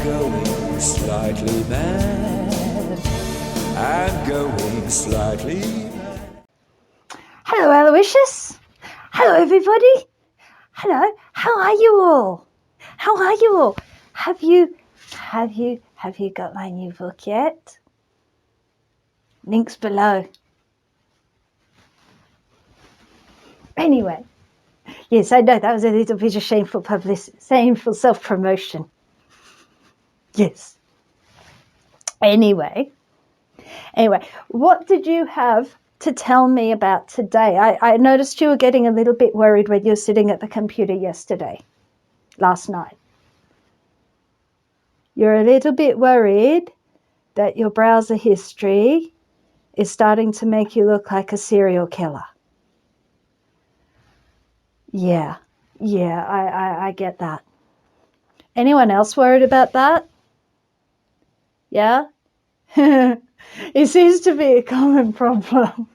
going slightly mad. I'm going slightly mad. Hello, Aloysius. Hello, everybody. Hello. How are you all? How are you all? Have you got my new book yet? Links below. Anyway, yes, I know that was a little bit of shameful publicity, shameful self-promotion. Yes. Anyway, what did you have to tell me about today? I noticed you were getting a little bit worried when you were sitting at the computer last night. You're a little bit worried that your browser history is starting to make you look like a serial killer. Yeah, I get that. Anyone else worried about that? Yeah? It seems to be a common problem.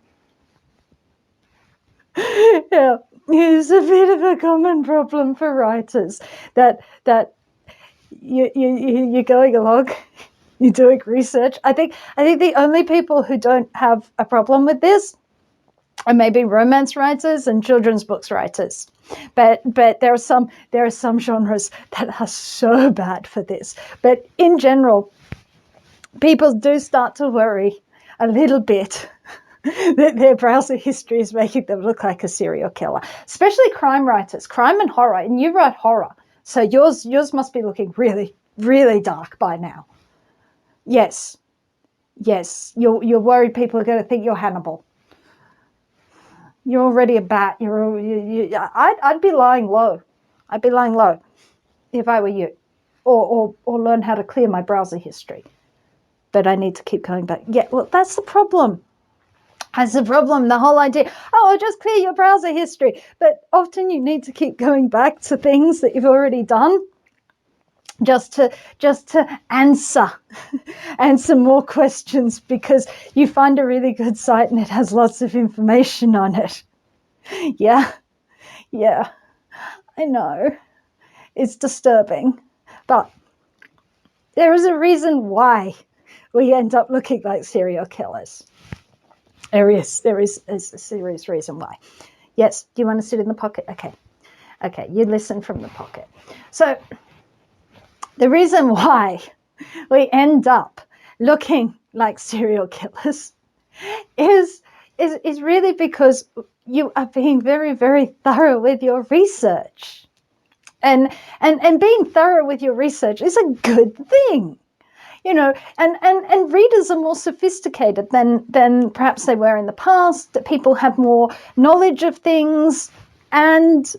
Yeah, it's a bit of a common problem for writers that you're going along, you're doing research. I think the only people who don't have a problem with this are maybe romance writers and children's books writers. But there are some genres that are so bad for this. But in general, people do start to worry a little bit that their browser history is making them look like a serial killer, especially crime writers, crime and horror. And you write horror, so yours must be looking really, really dark by now. Yes, you're worried people are going to think you're Hannibal. You're already a bat. I'd be lying low. I'd be lying low if I were you, or learn how to clear my browser history. But I need to keep going back. Yeah, well, that's the problem. That's the problem. The whole idea, I'll just clear your browser history. But often you need to keep going back to things that you've already done just to answer more questions, because you find a really good site and it has lots of information on it. Yeah, I know. It's disturbing. But there is a reason why we end up looking like serial killers. There is a serious reason why. Yes, do you want to sit in the pocket? Okay, you listen from the pocket. So the reason why we end up looking like serial killers is really because you are being very, very thorough with your research. And being thorough with your research is a good thing. You know, and readers are more sophisticated than perhaps they were in the past. People have more knowledge of things, and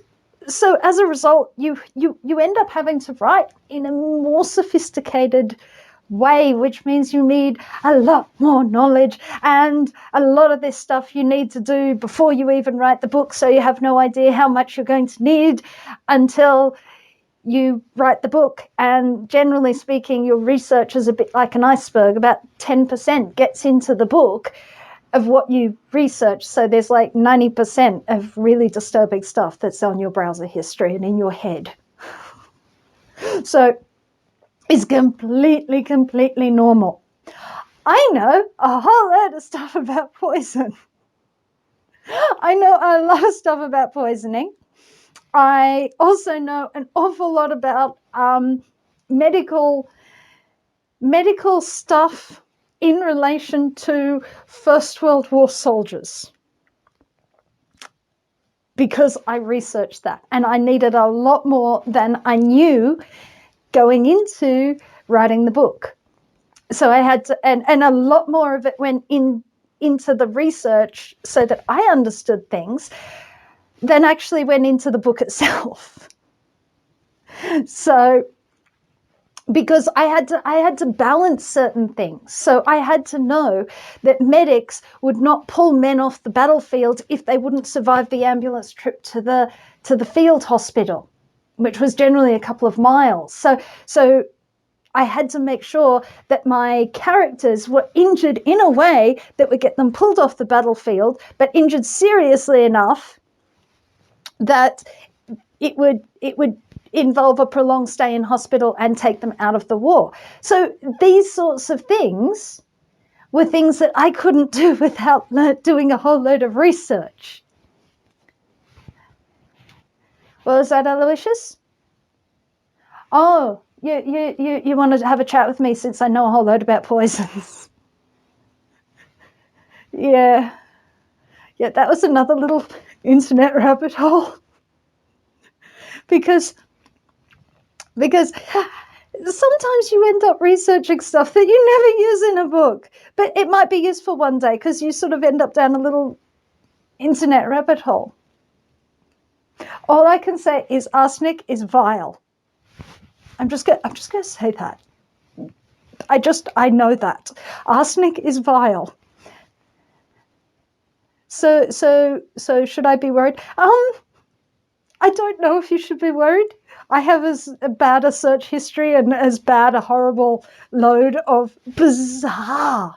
so as a result, you end up having to write in a more sophisticated way, which means you need a lot more knowledge, and a lot of this stuff you need to do before you even write the book, so you have no idea how much you're going to need until you write the book. And generally speaking, your research is a bit like an iceberg. About 10% gets into the book of what you research. So there's like 90% of really disturbing stuff that's on your browser history and in your head. So it's completely normal. I know a whole lot of stuff about poison. I know a lot of stuff about poisoning. I also know an awful lot about medical stuff in relation to First World War soldiers, because I researched that, and I needed a lot more than I knew going into writing the book. So I had to, and a lot more of it went into the research so that I understood things than actually went into the book itself. So, because I had to balance certain things. So I had to know that medics would not pull men off the battlefield if they wouldn't survive the ambulance trip to the field hospital, which was generally a couple of miles. So I had to make sure that my characters were injured in a way that would get them pulled off the battlefield, but injured seriously enough that it would involve a prolonged stay in hospital and take them out of the war. So these sorts of things were things that I couldn't do without doing a whole load of research. What was that, Aloysius? Oh, you wanted to have a chat with me since I know a whole load about poisons. Yeah, that was another little internet rabbit hole. Because sometimes you end up researching stuff that you never use in a book, but it might be useful one day because you sort of end up down a little internet rabbit hole. All I can say is arsenic is vile. I'm just going to say that. I know that. Arsenic is vile. So should I be worried? I don't know if you should be worried. I have as bad a search history and as bad a horrible load of bizarre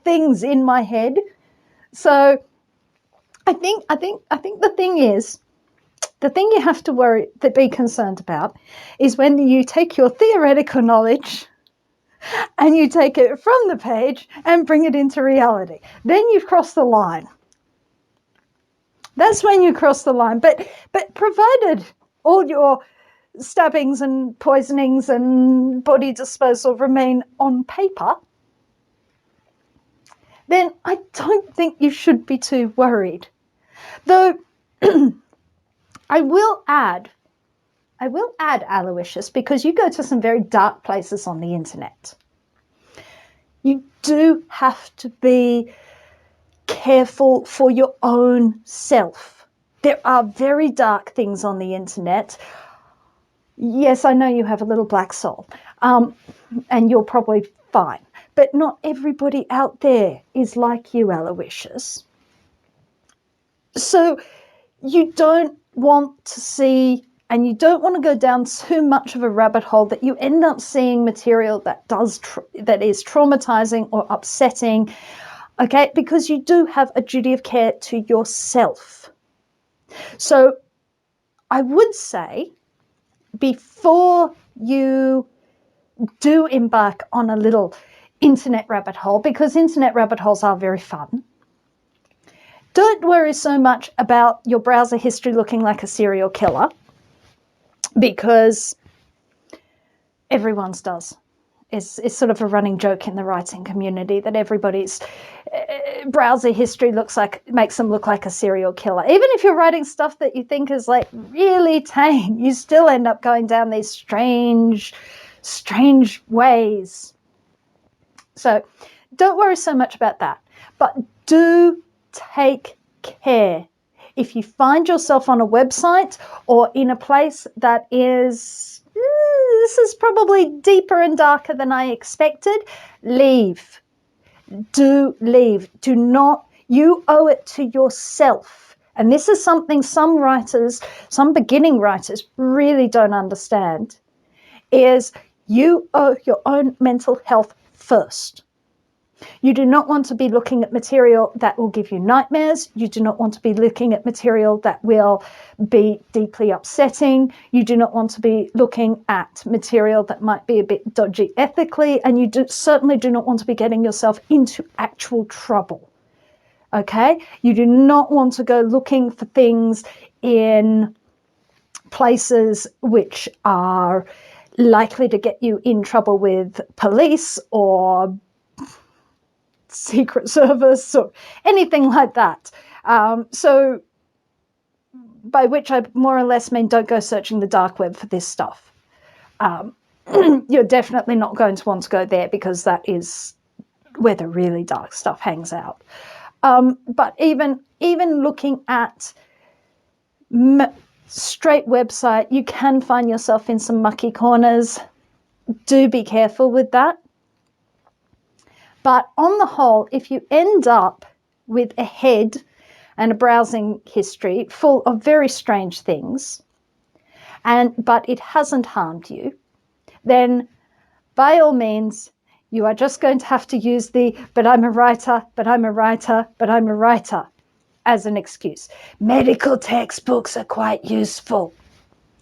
things in my head. So I think the thing you have to be concerned about is when you take your theoretical knowledge and you take it from the page and bring it into reality. Then you've crossed the line. That's when you cross the line. But provided all your stabbings and poisonings and body disposal remain on paper, then I don't think you should be too worried. Though I will add, Aloysius, because you go to some very dark places on the internet. You do have to be careful for your own self. There are very dark things on the internet. Yes, I know you have a little black soul, and you're probably fine. But not everybody out there is like you, Aloysius. So you don't want to see, and you don't want to go down too much of a rabbit hole that you end up seeing material that is traumatizing or upsetting, okay? Because you do have a duty of care to yourself. So I would say, before you do embark on a little internet rabbit hole, because internet rabbit holes are very fun, don't worry so much about your browser history looking like a serial killer, because everyone's does. It's sort of a running joke in the writing community that everybody's browser history makes them look like a serial killer. Even if you're writing stuff that you think is like really tame, you still end up going down these strange ways. So don't worry so much about that. But do take care. If you find yourself on a website or in a place that is, this is probably deeper and darker than I expected, leave. Do leave. Do not, you owe it to yourself. And this is something some beginning writers really don't understand, is you owe your own mental health first. You do not want to be looking at material that will give you nightmares. You do not want to be looking at material that will be deeply upsetting. You do not want to be looking at material that might be a bit dodgy ethically. And you certainly do not want to be getting yourself into actual trouble. Okay? You do not want to go looking for things in places which are likely to get you in trouble with police or Secret Service or anything like that. So by which I more or less mean don't go searching the dark web for this stuff. You're definitely not going to want to go there because that is where the really dark stuff hangs out. But even looking at straight website, you can find yourself in some mucky corners. Do be careful with that. But on the whole, if you end up with a head and a browsing history full of very strange things, but it hasn't harmed you, then by all means, you are just going to have to use the "but I'm a writer, but I'm a writer, but I'm a writer" as an excuse. Medical textbooks are quite useful.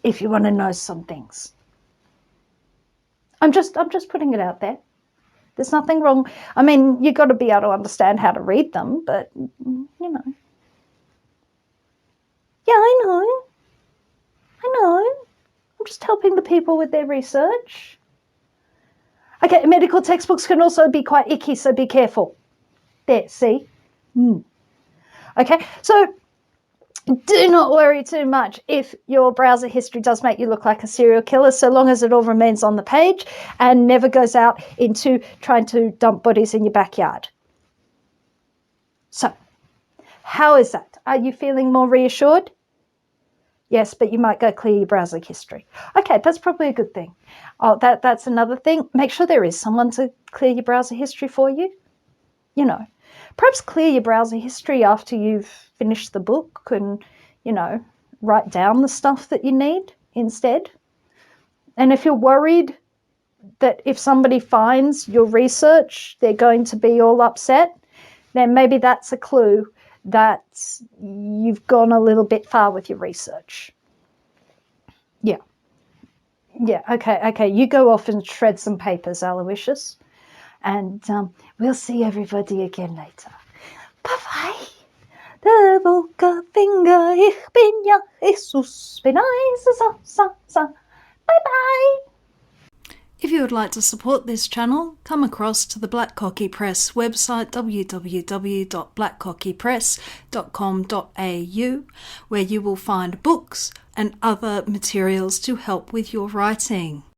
if you want to know some things. I'm just putting it out there. There's nothing wrong. I mean, you've got to be able to understand how to read them, but, you know. Yeah, I know. I'm just helping the people with their research. Okay, medical textbooks can also be quite icky, so be careful. There, see? Okay, so do not worry too much if your browser history does make you look like a serial killer, so long as it all remains on the page and never goes out into trying to dump bodies in your backyard. So, how is that? Are you feeling more reassured? Yes, but you might go clear your browser history. Okay, that's probably a good thing. Oh, that's another thing. Make sure there is someone to clear your browser history for you. You know, perhaps clear your browser history after you've finished the book and, you know, write down the stuff that you need instead. And if you're worried that if somebody finds your research, they're going to be all upset, then maybe that's a clue that you've gone a little bit far with your research. Yeah, okay. You go off and shred some papers, Aloysius. And we'll see everybody again later. Bye-bye. Der Finger, ich bin ja Jesus, bin Bye-bye. If you would like to support this channel, come across to the Black Cockie Press website, www.blackcockiepress.com.au, where you will find books and other materials to help with your writing.